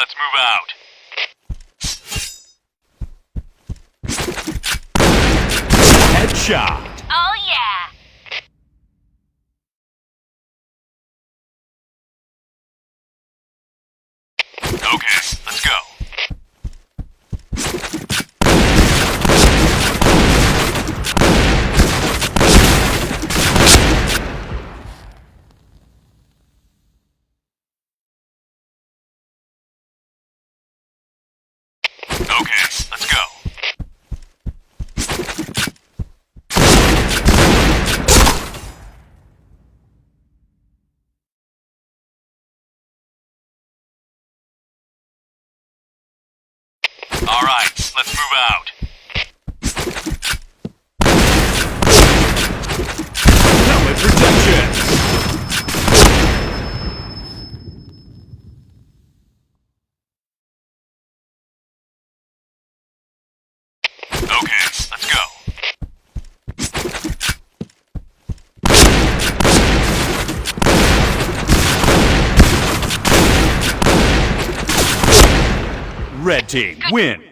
let's move out. Headshot. Oh yeah! Okay, let's go. Okay, let's go. All right, let's move out. Helmet protection. Okay, let's go. Red team win.